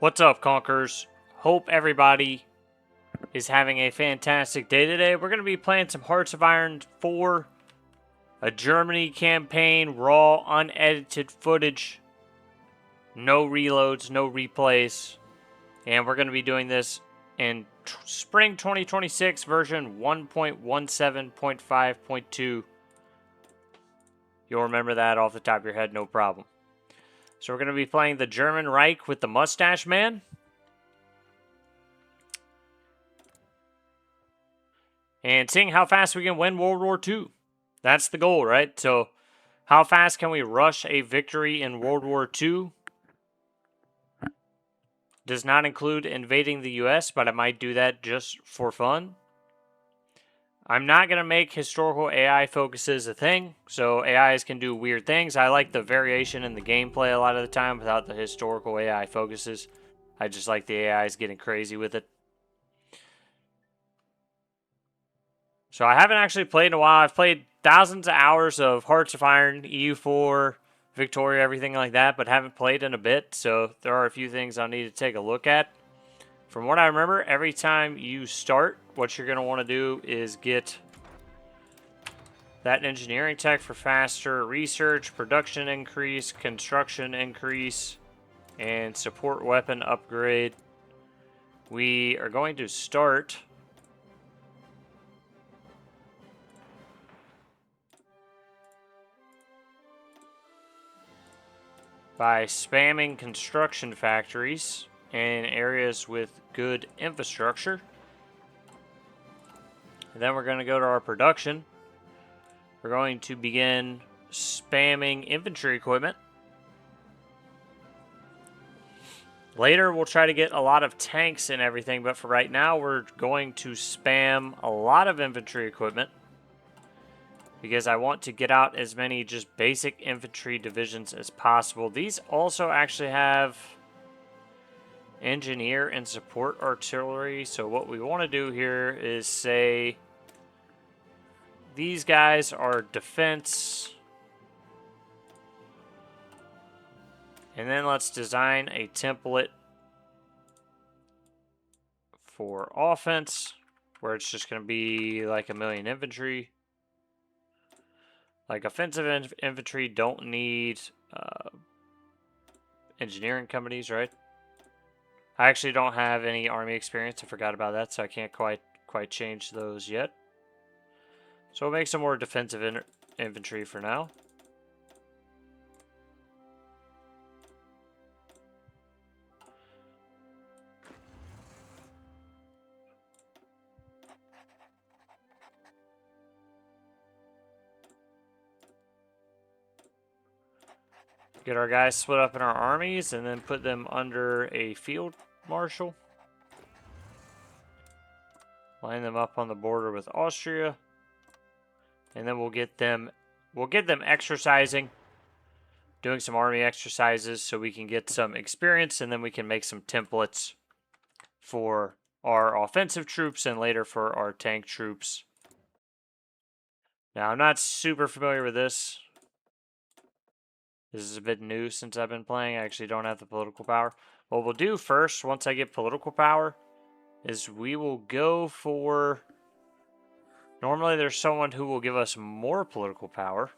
What's up, Conquerors? Hope everybody is having a fantastic day today. We're going to be playing some Hearts of Iron 4, a Germany campaign, raw, unedited footage, no reloads, no replays, and we're going to be doing this in spring 2026 version 1.17.5.2. You'll remember that off the top of your head, no problem. So we're going to be playing the German Reich with the Mustache Man. And seeing how fast we can win World War II. That's the goal, right? So, how fast can we rush a victory in World War II? Does not include invading the US, but I might do that just for fun. I'm not going to make historical AI focuses a thing, so AIs can do weird things. I like the variation in the gameplay a lot of the time without the historical AI focuses. I just like the AIs getting crazy with it. So I haven't actually played in a while. I've played thousands of hours of Hearts of Iron, EU4, Victoria, everything like that, but haven't played in a bit, so there are a few things I'll need to take a look at. From what I remember, every time you start, what you're going to want to do is get that engineering tech for faster research, production increase, construction increase, and support weapon upgrade. We are going to start by spamming construction factories in areas with good infrastructure. And then we're going to go to our production. We're going to begin spamming infantry equipment. Later, we'll try to get a lot of tanks and everything, but for right now, we're going to spam a lot of infantry equipment because I want to get out as many just basic infantry divisions as possible. These also actually have engineer and support artillery, so what we want to do here is say these guys are defense, and then let's design a template for offense where it's just going to be like 1,000,000 infantry. Like offensive infantry don't need engineering companies, right? I actually don't have any army experience. I forgot about that, so I can't quite change those yet. So we'll make some more defensive infantry for now. Get our guys split up in our armies and then put them under a field marshal. Line them up on the border with Austria. And then we'll get them exercising, doing some army exercises so we can get some experience, and then we can make some templates for our offensive troops and later for our tank troops. Now, I'm not super familiar with this. This is a bit new since I've been playing. I actually don't have the political power. What we'll do first, once I get political power, is we will go for... Normally there's someone who will give us more political power.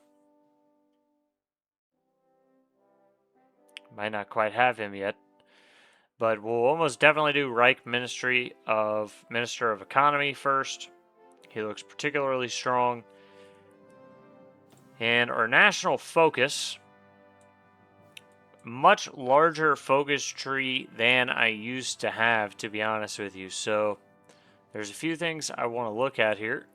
Might not quite have him yet. But we'll almost definitely do Reich Minister of Economy first. He looks particularly strong. And our national focus, much larger focus tree than I used to have, to be honest with you. So there's a few things I want to look at here.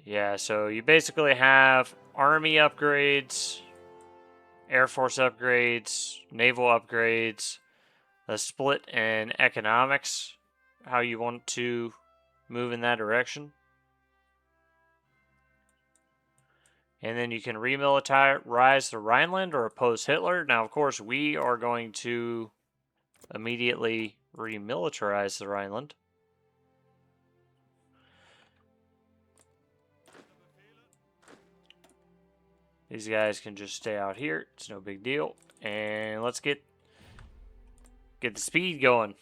Yeah, so you basically have army upgrades, Air Force upgrades, naval upgrades, a split in economics, how you want to move in that direction. And then you can remilitarize the Rhineland or oppose Hitler. Now, of course, we are going to immediately remilitarize the Rhineland. These guys can just stay out here. It's no big deal. And let's get the speed going.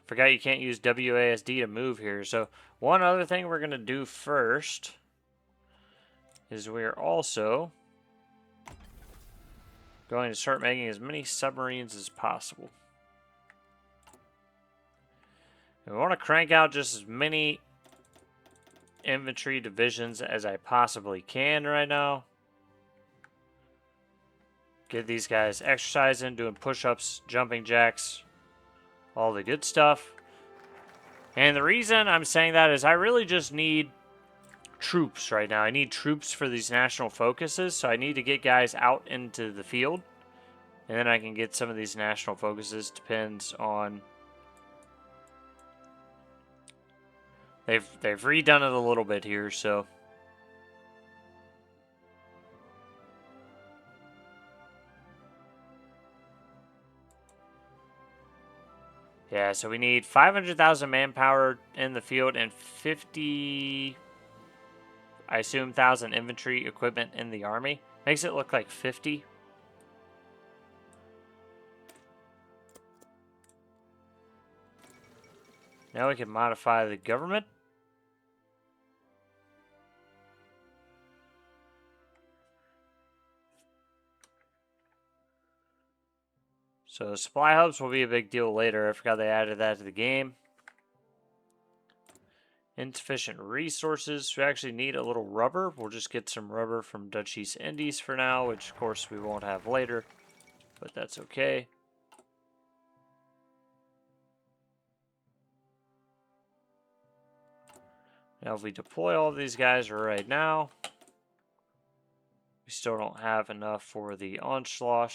Forgot you can't use WASD to move here. So one other thing we're going to do first is we're also going to start making as many submarines as possible. And we want to crank out just as many infantry divisions as I possibly can right now. Get these guys exercising, doing push-ups, jumping jacks, all the good stuff. And the reason I'm saying that is I really just need troops right now. I need troops for these national focuses, so I need to get guys out into the field. And then I can get some of these national focuses. Depends on... They've redone it a little bit here, so... Yeah, so we need 500,000 manpower in the field and 50... I assume 1,000 infantry equipment in the army. Makes it look like 50. Now we can modify the government. So supply hubs will be a big deal later. I forgot they added that to the game. Insufficient resources. We actually need a little rubber. We'll just get some rubber from Dutch East Indies for now, which of course we won't have later, but that's okay. Now if we deploy all of these guys right now, we still don't have enough for the onslaught.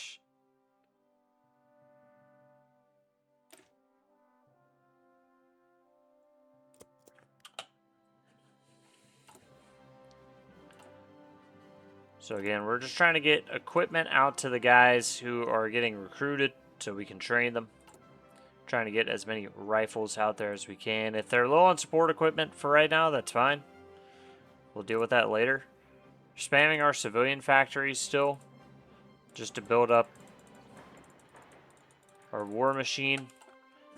So again, we're just trying to get equipment out to the guys who are getting recruited so we can train them. Trying to get as many rifles out there as we can. If they're low on support equipment for right now, that's fine. We'll deal with that later. Spamming our civilian factories still, just to build up our war machine.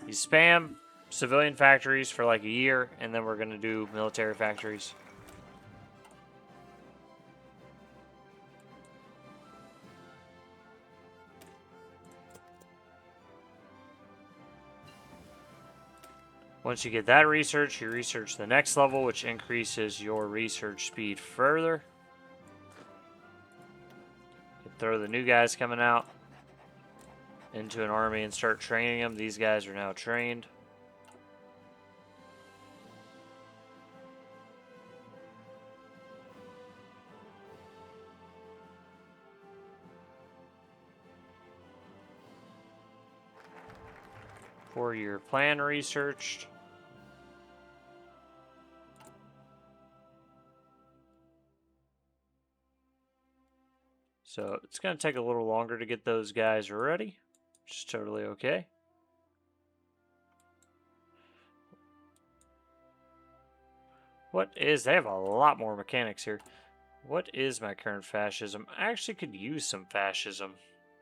You spam civilian factories for like a year, and then we're going to do military factories. Once you get that research, you research the next level, which increases your research speed further. You throw the new guys coming out into an army and start training them. These guys are now trained. Four-year plan researched. So it's going to take a little longer to get those guys ready, which is totally okay. They have a lot more mechanics here. What is my current fascism? I actually could use some fascism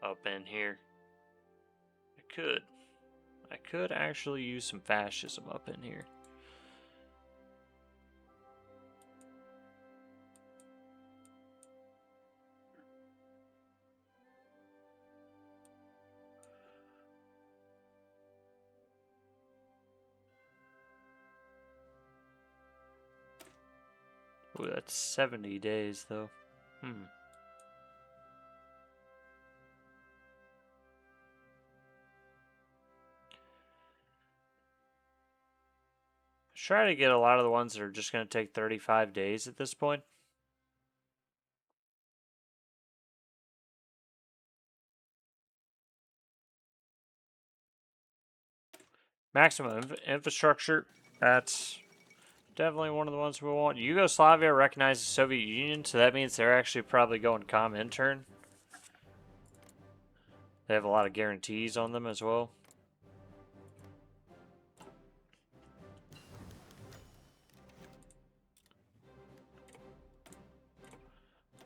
up in here. I could actually use some fascism up in here. Ooh, that's 70 days, though. Try to get a lot of the ones that are just going to take 35 days at this point. Maximum infrastructure. That's definitely one of the ones we want. Yugoslavia recognizes the Soviet Union, so that means they're actually probably going Comintern. They have a lot of guarantees on them as well.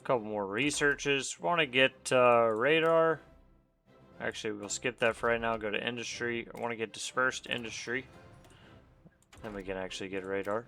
couple more researches. Want to get radar. Actually, we'll skip that for right now. Go to industry. I want to get dispersed industry. Then we can actually get radar.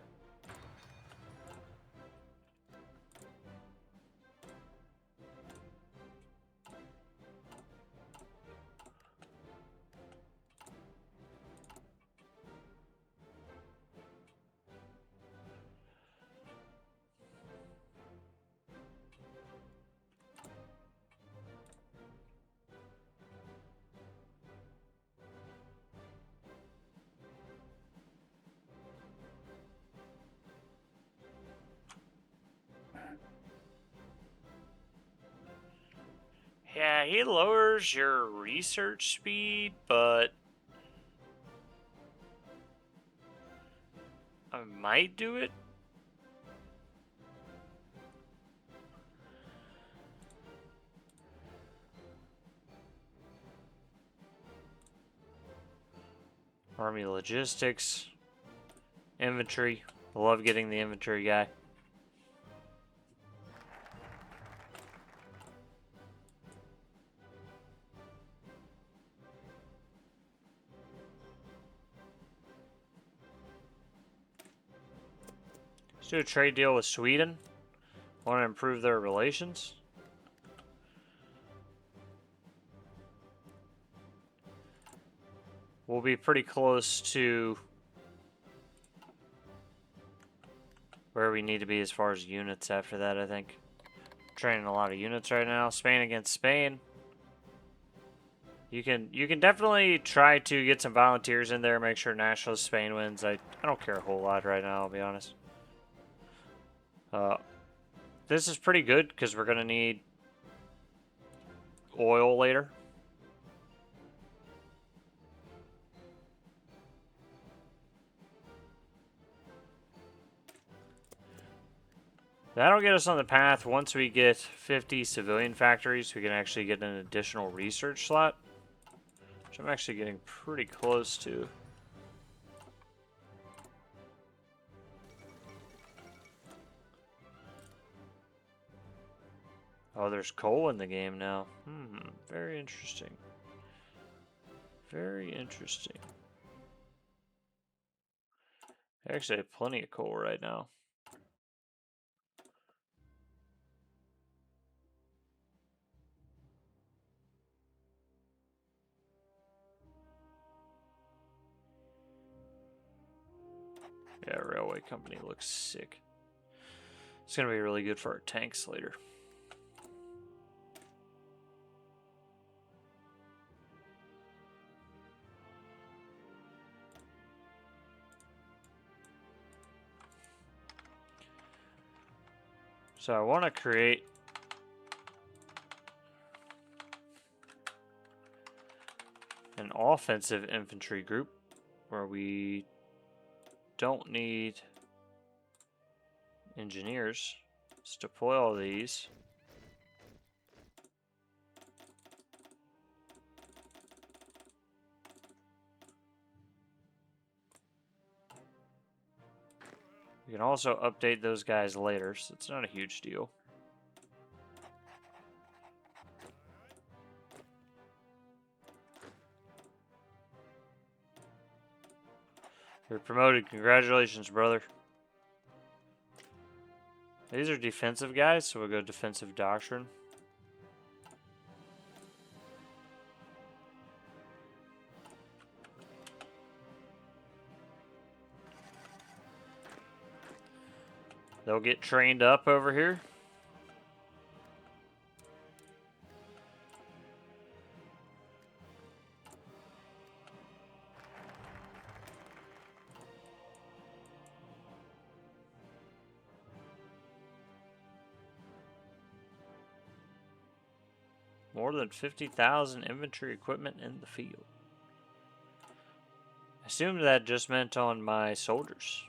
Yeah, he lowers your research speed, but I might do it. Army logistics, infantry. I love getting the infantry guy. Let's do a trade deal with Sweden. Want to improve their relations. We'll be pretty close to where we need to be as far as units after that, I think. Training a lot of units right now. Spain against Spain. You can definitely try to get some volunteers in there, make sure Nationalist Spain wins. I don't care a whole lot right now, I'll be honest. This is pretty good because we're gonna need oil later. That'll get us on the path. Once we get 50 civilian factories, we can actually get an additional research slot, which I'm actually getting pretty close to. Oh, there's coal in the game now. Very interesting. Very interesting. I actually have plenty of coal right now. Yeah, railway company looks sick. It's gonna be really good for our tanks later. So I want to create an offensive infantry group where we don't need engineers. Let's deploy all these. We can also update those guys later, so it's not a huge deal. You're promoted. Congratulations, brother. These are defensive guys, so we'll go defensive doctrine. They'll get trained up over here. More than 50,000 infantry equipment in the field. I assumed that just meant on my soldiers.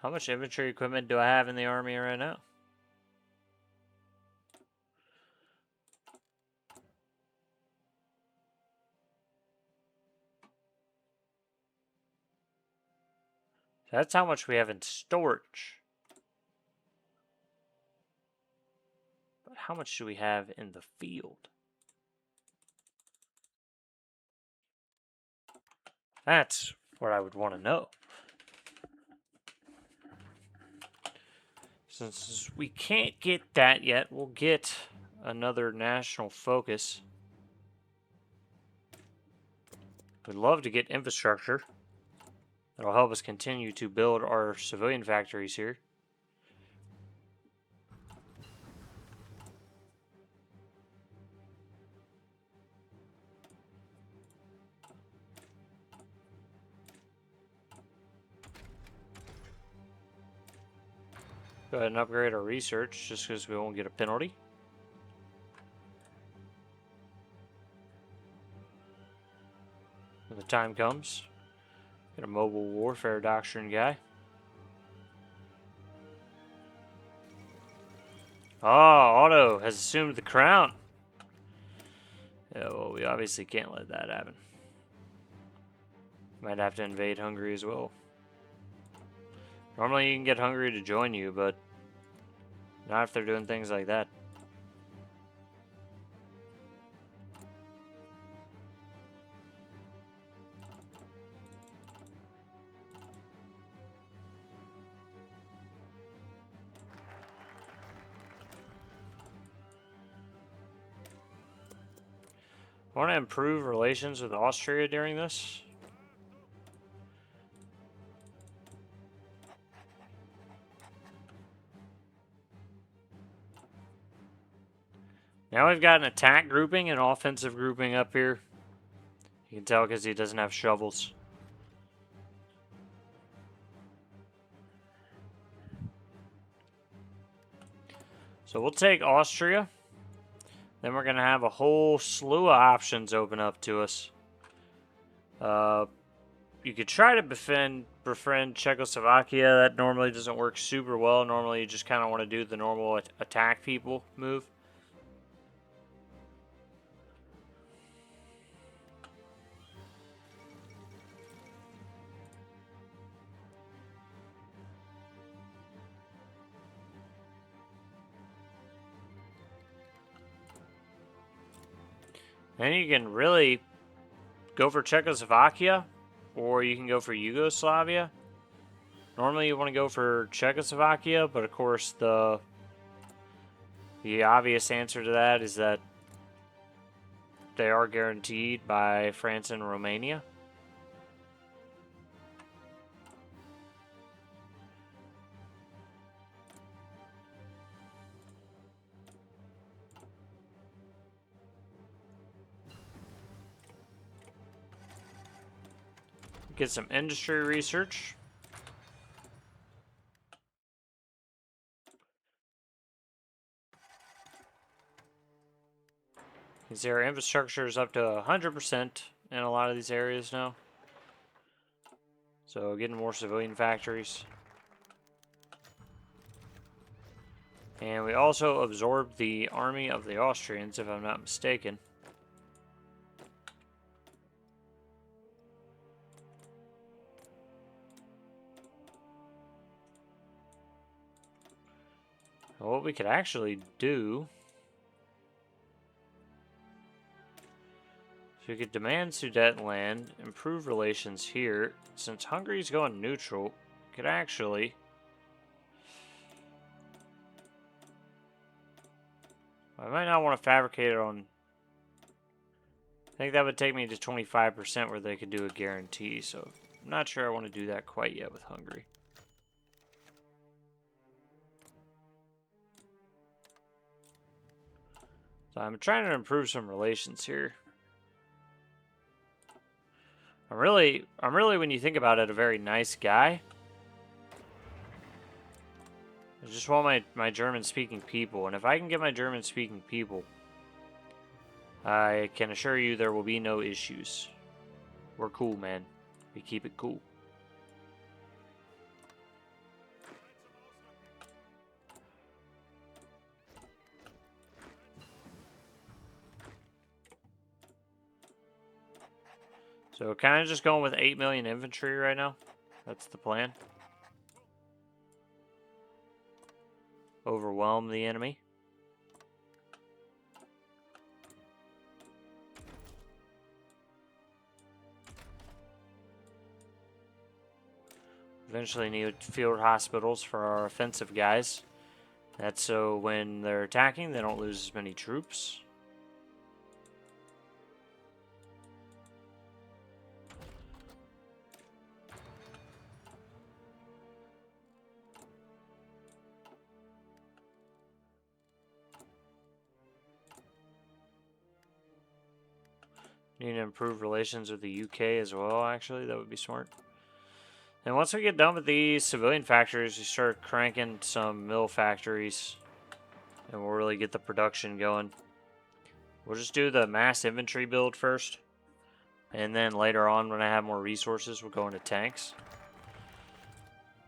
How much infantry equipment do I have in the army right now? That's how much we have in storage. But how much do we have in the field? That's what I would want to know. Since we can't get that yet, we'll get another national focus. We'd love to get infrastructure. That'll help us continue to build our civilian factories here. Go ahead and upgrade our research just because we won't get a penalty. When the time comes, get a mobile warfare doctrine guy. Oh, Otto has assumed the crown. Yeah, well, we obviously can't let that happen. Might have to invade Hungary as well. Normally you can get Hungary to join you, but not if they're doing things like that. I want to improve relations with Austria during this. Now we've got an attack grouping and offensive grouping up here. You can tell because he doesn't have shovels. So we'll take Austria. Then we're going to have a whole slew of options open up to us. You could try to befriend Czechoslovakia. That normally doesn't work super well. Normally you just kind of want to do the normal attack people move. Then you can really go for Czechoslovakia, or you can go for Yugoslavia. Normally you want to go for Czechoslovakia, but of course the obvious answer to that is that they are guaranteed by France and Romania. Get some industry research. You can see our infrastructure is up to 100% in a lot of these areas now. So getting more civilian factories. And we also absorbed the army of the Austrians, if I'm not mistaken. What we could actually do, so we could demand Sudetenland, improve relations here. Since Hungary's going neutral, we could actually I might not want to fabricate it on. I think that would take me to 25% where they could do a guarantee, so I'm not sure I want to do that quite yet with Hungary. So I'm trying to improve some relations here. I'm really, when you think about it, a very nice guy. I just want my German-speaking people, and if I can get my German-speaking people, I can assure you there will be no issues. We're cool, man. We keep it cool. So kind of just going with 8 million infantry right now. That's the plan. Overwhelm the enemy. Eventually need field hospitals for our offensive guys. That's so when they're attacking, they don't lose as many troops. Need to improve relations with the UK as well, actually. That would be smart. And once we get done with these civilian factories, we start cranking some mill factories. And we'll really get the production going. We'll just do the mass infantry build first. And then later on, when I have more resources, we'll go into tanks.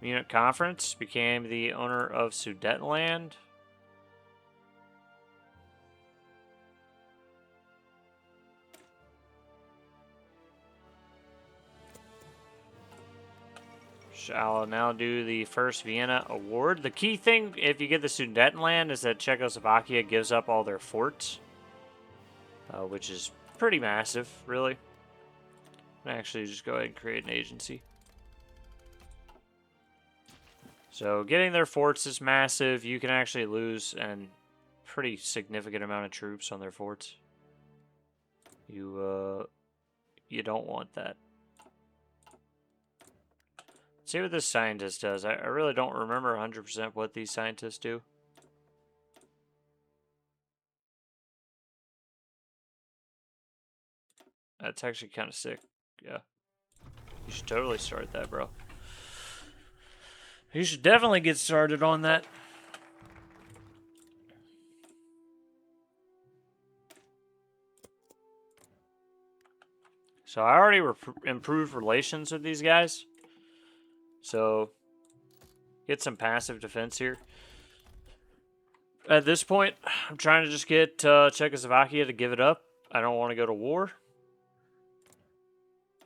Munich Conference became the owner of Sudetenland. Shall now do the first Vienna Award. The key thing, if you get the Sudetenland, is that Czechoslovakia gives up all their forts, which is pretty massive, really. Actually, just go ahead and create an agency. So getting their forts is massive. You can actually lose a pretty significant amount of troops on their forts. You don't want that. See what this scientist does. I really don't remember 100% what these scientists do. That's actually kind of sick. Yeah. You should totally start that, bro. You should definitely get started on that. So I already improved relations with these guys. So get some passive defense here. At this point, I'm trying to just get Czechoslovakia to give it up. I don't want to go to war.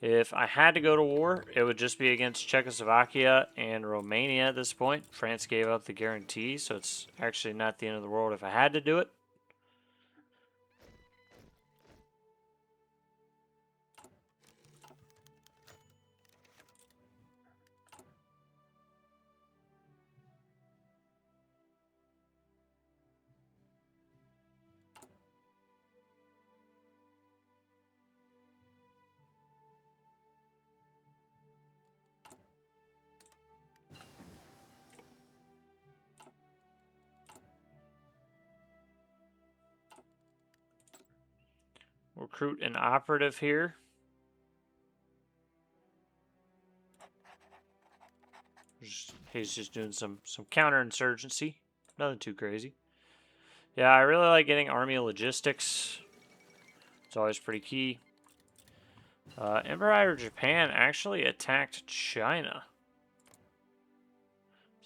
If I had to go to war, it would just be against Czechoslovakia and Romania at this point. France gave up the guarantee, so it's actually not the end of the world if I had to do it. Recruit an operative here. He's just doing some counterinsurgency. Nothing too crazy. Yeah, I really like getting army logistics. It's always pretty key. Empire of Japan actually attacked China.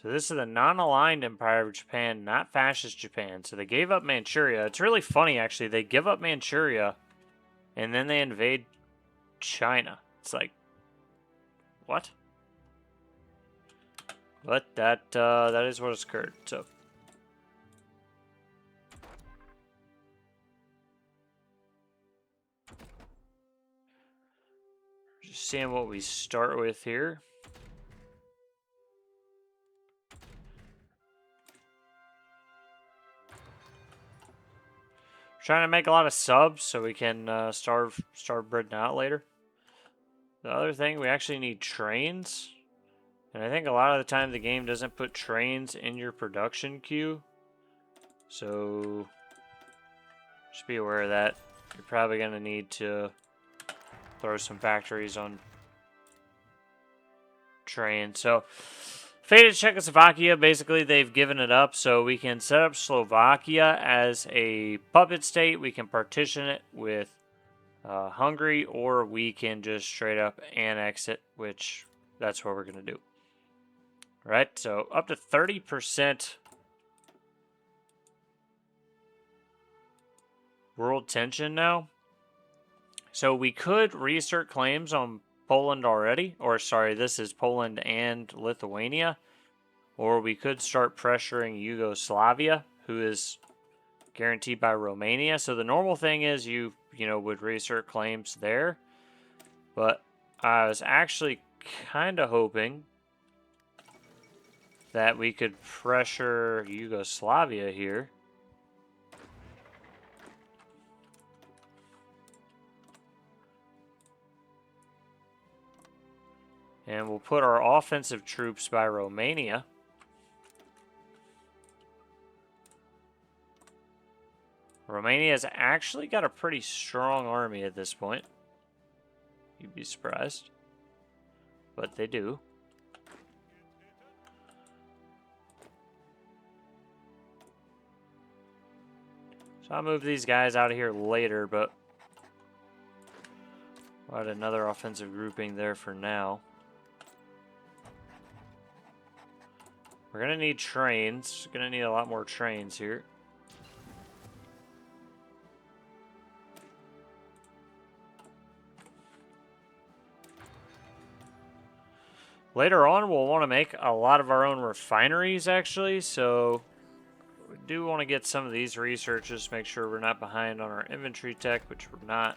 So this is the non-aligned Empire of Japan, not fascist Japan. So they gave up Manchuria. It's really funny, actually. They give up Manchuria, and then they invade China. It's like, what? But that is what has occurred. So just seeing what we start with here. Trying to make a lot of subs so we can starve Britain out later. The other thing, we actually need trains. And I think a lot of the time the game doesn't put trains in your production queue. So just be aware of that. You're probably going to need to throw some factories on trains. So faded Czechoslovakia, basically they've given it up, so we can set up Slovakia as a puppet state. We can partition it with Hungary, or we can just straight up annex it, which that's what we're going to do. All right, so up to 30% world tension now. So we could reassert claims on Poland already, or sorry, this is Poland and Lithuania, or we could start pressuring Yugoslavia, who is guaranteed by Romania. So the normal thing is you would reassert claims there, but I was actually kind of hoping that we could pressure Yugoslavia here. And we'll put our offensive troops by Romania. Romania's actually got a pretty strong army at this point. You'd be surprised. But they do. So I'll move these guys out of here later, but we'll add another offensive grouping there for now. We're going to need trains. Going to need a lot more trains here. Later on, we'll want to make a lot of our own refineries, actually, so we do want to get some of these researches, make sure we're not behind on our infantry tech, which we're not.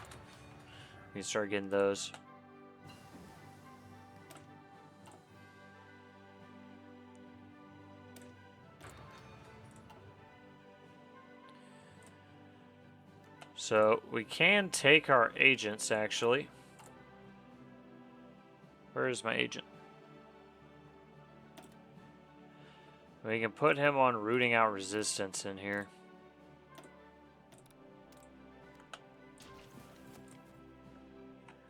We can start getting those. So we can take our agents, actually. Where is my agent? We can put him on rooting out resistance in here.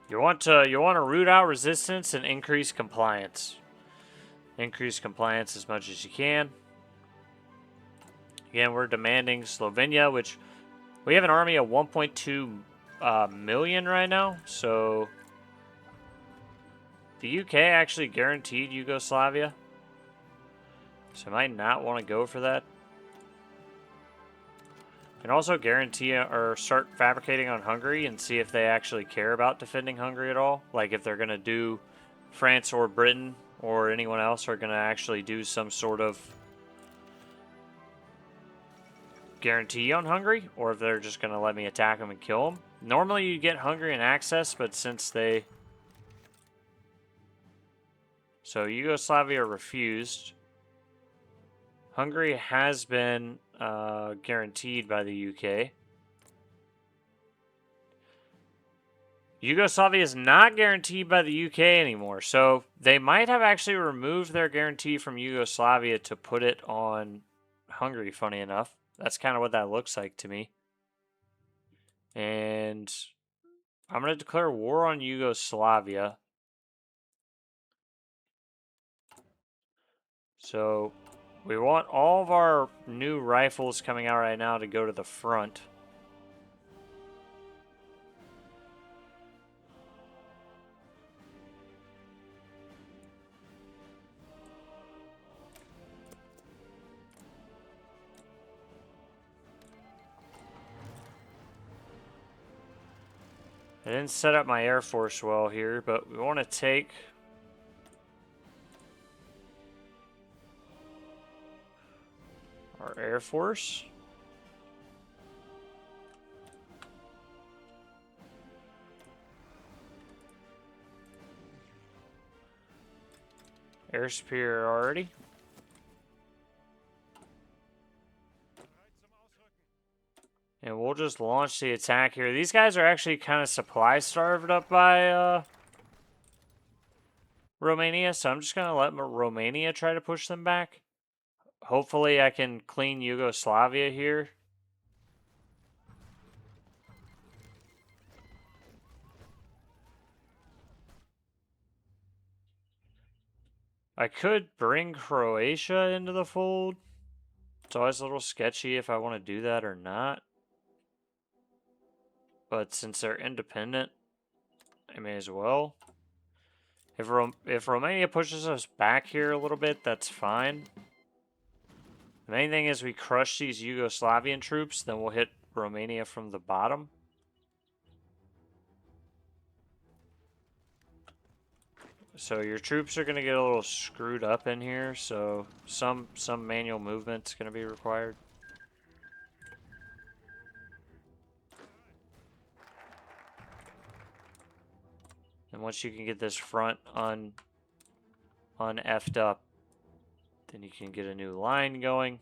You want to root out resistance and increase compliance. Increase compliance as much as you can. Again, we're demanding Slovenia, which we have an army of 1.2 million right now. So the UK actually guaranteed Yugoslavia. So I might not want to go for that. And also guarantee or start fabricating on Hungary and see if they actually care about defending Hungary at all. Like if they're going to do France or Britain or anyone else are going to actually do some sort of guarantee on Hungary, or if they're just going to let me attack them and kill them. Normally you get Hungarian access, but since they... So Yugoslavia refused. Hungary has been guaranteed by the UK. Yugoslavia is not guaranteed by the UK anymore, so they might have actually removed their guarantee from Yugoslavia to put it on Hungary, funny enough. That's kind of what that looks like to me. And I'm going to declare war on Yugoslavia. So we want all of our new rifles coming out right now to go to the front. I didn't set up my Air Force well here, but we want to take our Air Force. Air superiority. And we'll just launch the attack here. These guys are actually kind of supply starved up by Romania, so I'm just going to let Romania try to push them back. Hopefully I can clean Yugoslavia here. I could bring Croatia into the fold. It's always a little sketchy if I want to do that or not. But since they're independent, I may as well. If Romania pushes us back here a little bit, that's fine. The main thing is we crush these Yugoslavian troops, then we'll hit Romania from the bottom. So your troops are going to get a little screwed up in here, so some manual movement's going to be required. And once you can get this front un-effed up, then you can get a new line going.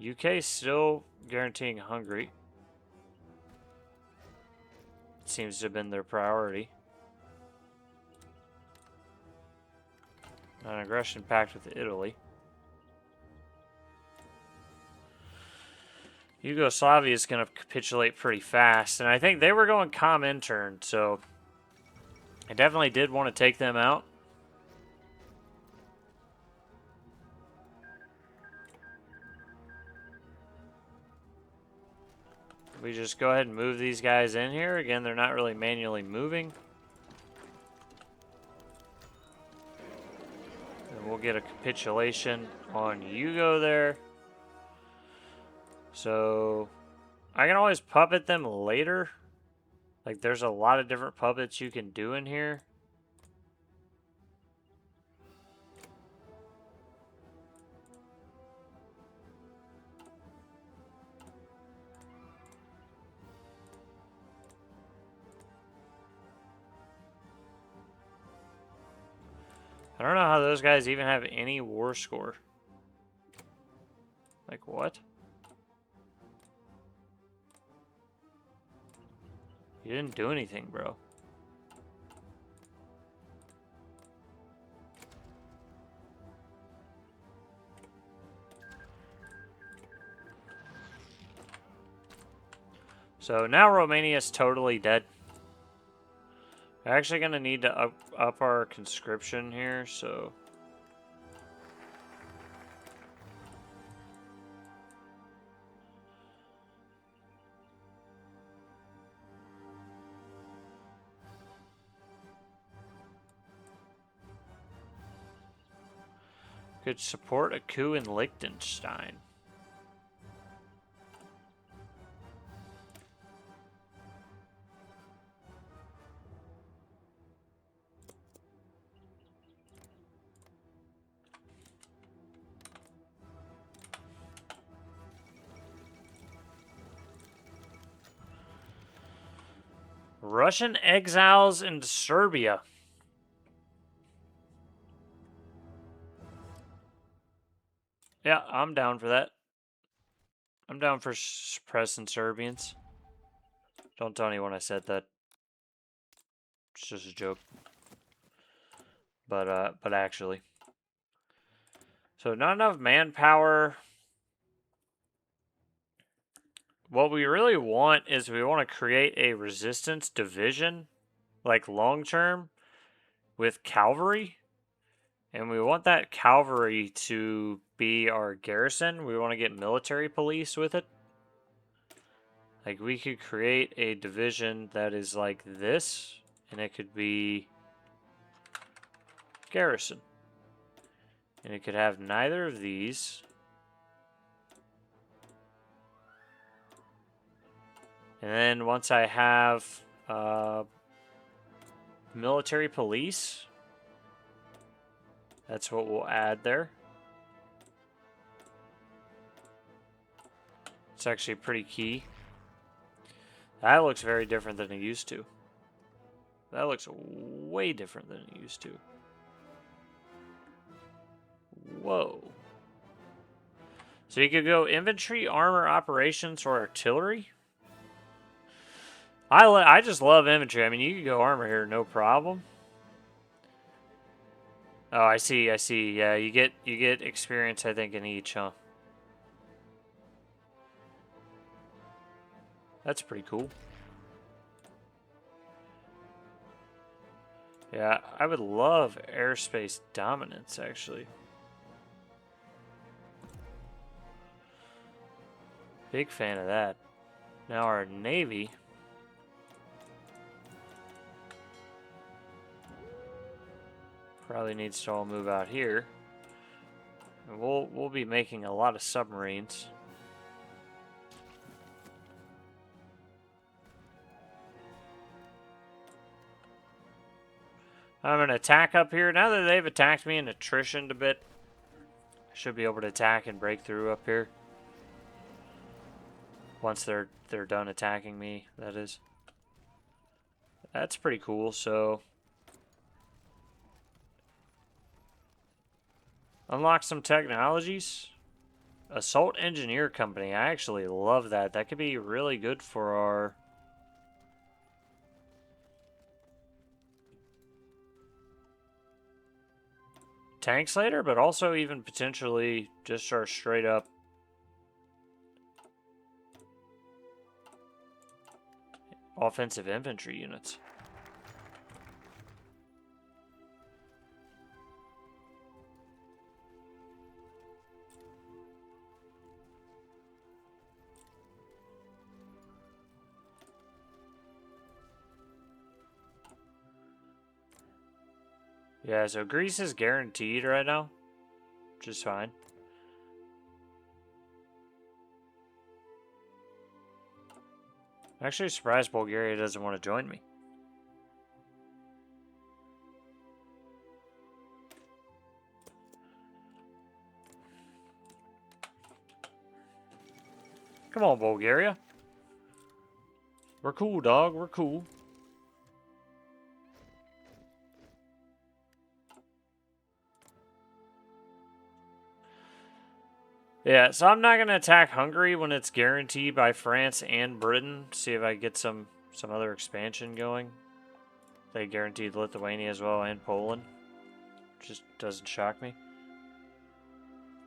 UK still guaranteeing Hungary. Seems to have been their priority. An aggression pact with Italy. Yugoslavia is going to capitulate pretty fast, and I think they were going Comintern, so I definitely did want to take them out. We just go ahead and move these guys in here. Again, they're not really manually moving. And we'll get a capitulation on Yugo there. So I can always puppet them later. Like, there's a lot of different puppets you can do in here. I don't know how those guys even have any war score. Like, what? You didn't do anything, bro. So now Romania's totally dead. We're actually going to need to up our conscription here, so... Could support a coup in Liechtenstein. Russian exiles in Serbia. Yeah, I'm down for that. I'm down for suppressing Serbians. Don't tell anyone I said that. It's just a joke. But actually. So not enough manpower. What we really want is we want to create a resistance division, like long term, with cavalry. And we want that cavalry to be our garrison. We want to get military police with it. Like, we could create a division that is like this, and it could be garrison. And it could have neither of these. And then once I have military police, that's what we'll add there. It's actually pretty key. That looks very different than it used to. That looks way different than it used to. Whoa. So you could go infantry, armor, operations, or artillery. I just love infantry. I mean, you could go armor here, no problem. Oh, I see. Yeah, you get experience, I think, in each, huh? That's pretty cool. Yeah, I would love airspace dominance, actually. Big fan of that. Now our navy. Probably needs to all move out here. And we'll be making a lot of submarines. I'm going to attack up here. Now that they've attacked me and attritioned a bit, I should be able to attack and break through up here. Once they're done attacking me, that is. That's pretty cool, so... Unlock some technologies. Assault Engineer Company. I actually love that. That could be really good for our... tanks later, but also even potentially just our straight up offensive infantry units. Yeah, so Greece is guaranteed right now, which is fine. I'm actually surprised Bulgaria doesn't want to join me. Come on, Bulgaria. We're cool, dog. We're cool. Yeah, so I'm not going to attack Hungary when it's guaranteed by France and Britain. See if I get some other expansion going. They guaranteed Lithuania as well and Poland. Just doesn't shock me.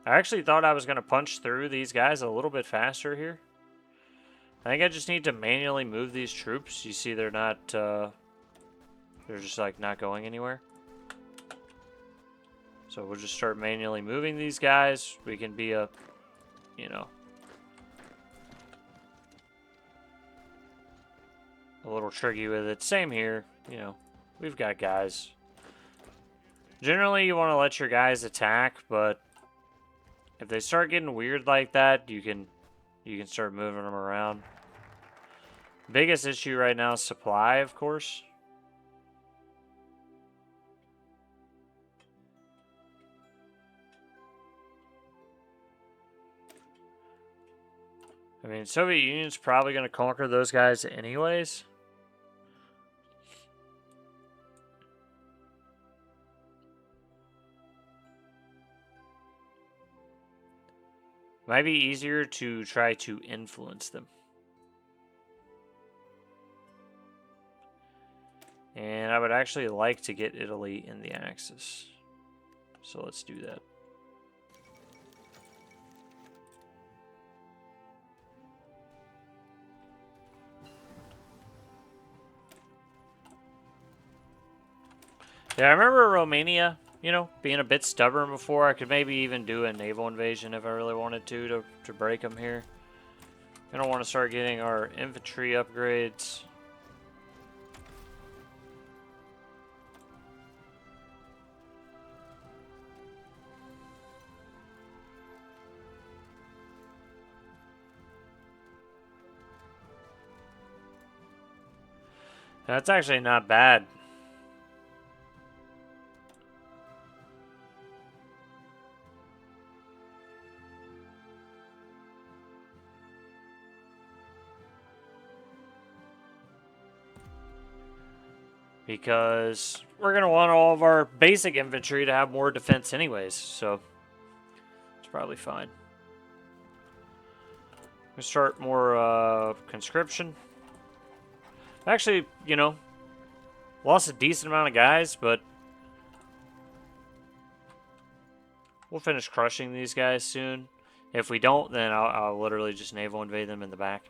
I actually thought I was going to punch through these guys a little bit faster here. I think I just need to manually move these troops. You see they're not, they're just like not going anywhere. So we'll just start manually moving these guys. We can be a, you know, a little tricky with it. Same here, you know, we've got guys. Generally you want to let your guys attack, but if they start getting weird like that, you can start moving them around. Biggest issue right now is supply, of course. I mean, Soviet Union's probably going to conquer those guys anyways. Might be easier to try to influence them. And I would actually like to get Italy in the Axis. So let's do that. Yeah, I remember Romania, you know, being a bit stubborn before. I could maybe even do a naval invasion if I really wanted to break them here. I don't want to start getting our infantry upgrades. That's actually not bad. Because we're going to want all of our basic infantry to have more defense anyways, so it's probably fine. We start more conscription. Actually, you know, lost a decent amount of guys, but we'll finish crushing these guys soon. If we don't, then I'll literally just naval invade them in the back.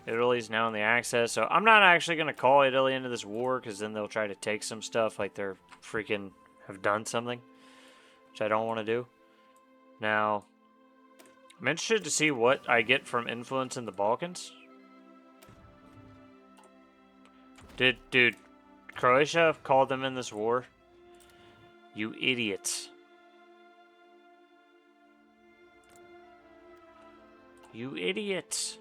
Italy's now in the Axis, so I'm not actually going to call Italy into this war, because then they'll try to take some stuff like they're freaking have done something, which I don't want to do. Now, I'm interested to see what I get from influence in the Balkans. Dude, Croatia called them in this war? You idiots. You idiots.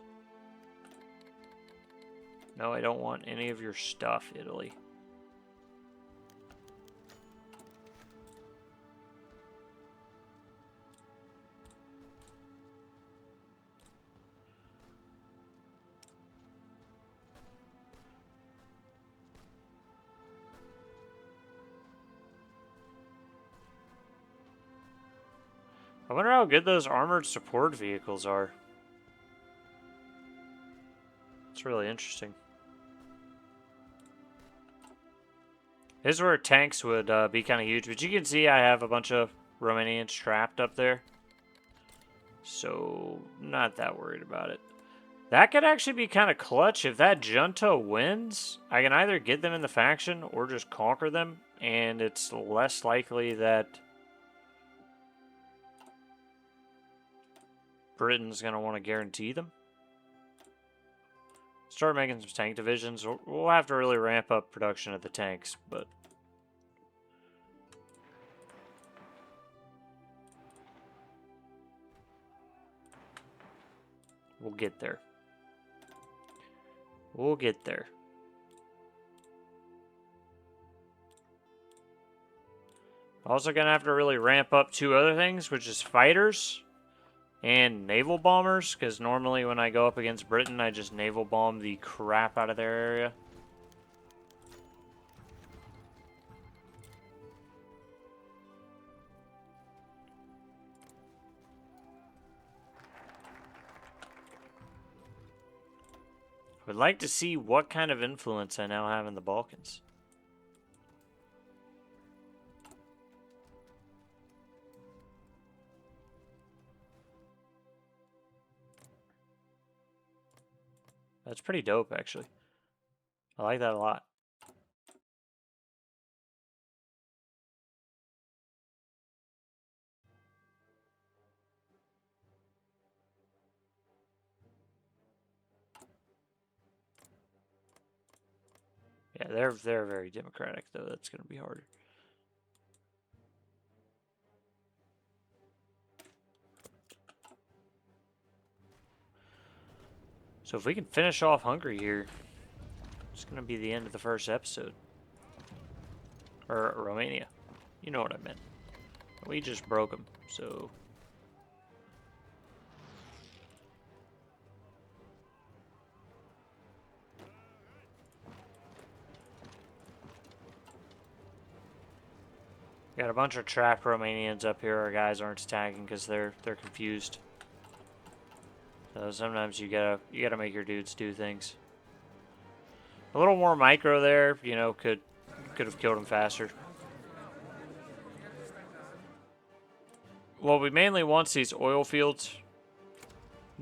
No, I don't want any of your stuff, Italy. I wonder how good those armored support vehicles are. It's really interesting. This is where tanks would be kind of huge, but you can see I have a bunch of Romanians trapped up there. So, not that worried about it. That could actually be kind of clutch. If that junta wins, I can either get them in the faction or just conquer them, and it's less likely that Britain's going to want to guarantee them. Start making some tank divisions. We'll have to really ramp up production of the tanks, but we'll get there. We'll get there. Also going to have to really ramp up two other things, which is fighters and naval bombers, because normally when I go up against Britain, I just naval bomb the crap out of their area. Would like to see what kind of influence I now have in the Balkans. That's pretty dope, actually. I like that a lot. Yeah, they're very democratic, though. That's going to be harder. So if we can finish off Hungary here, it's going to be the end of the first episode. Or Romania. You know what I meant. We just broke them, so... Got a bunch of trapped Romanians up here. Our guys aren't attacking because they're confused. So sometimes you gotta make your dudes do things. A little more micro there, you know, could have killed him faster. What we mainly want is these oil fields.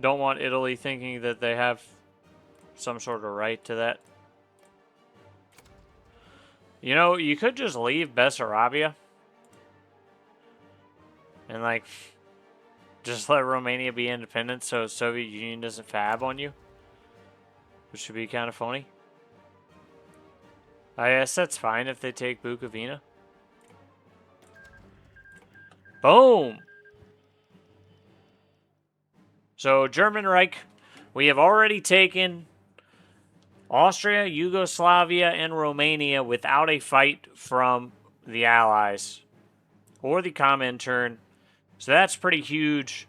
Don't want Italy thinking that they have some sort of right to that. You know, you could just leave Bessarabia. And, like, just let Romania be independent so Soviet Union doesn't fab on you. Which would be kind of funny. I guess that's fine if they take Bukovina. Boom! So, German Reich, we have already taken Austria, Yugoslavia, and Romania without a fight from the Allies or the Comintern. So that's pretty huge.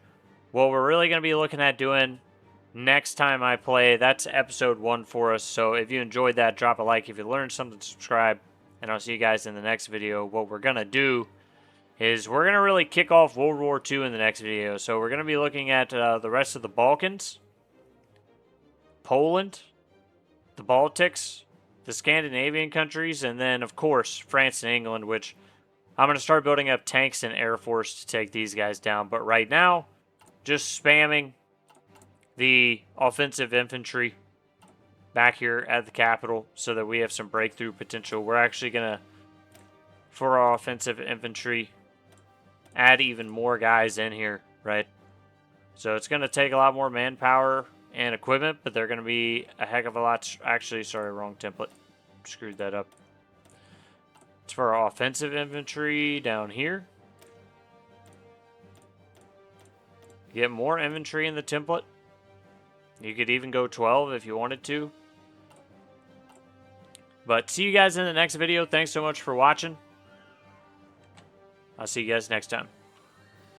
What we're really going to be looking at doing next time I play, that's episode 1 for us. So if you enjoyed that, drop a like. If you learned something, subscribe. And I'll see you guys in the next video. What we're going to do is we're going to really kick off World War II in the next video. So we're going to be looking at the rest of the Balkans, Poland, the Baltics, the Scandinavian countries, and then, of course, France and England, which I'm going to start building up tanks and air force to take these guys down. But right now, just spamming the offensive infantry back here at the capital so that we have some breakthrough potential. We're actually going to, for our offensive infantry, add even more guys in here, right? So it's going to take a lot more manpower and equipment, but they're going to be a heck of a lot. Actually, sorry, wrong template. Screwed that up. It's for our offensive infantry down here. Get more infantry in the template. You could even go 12 if you wanted to. But see you guys in the next video. Thanks so much for watching. I'll see you guys next time.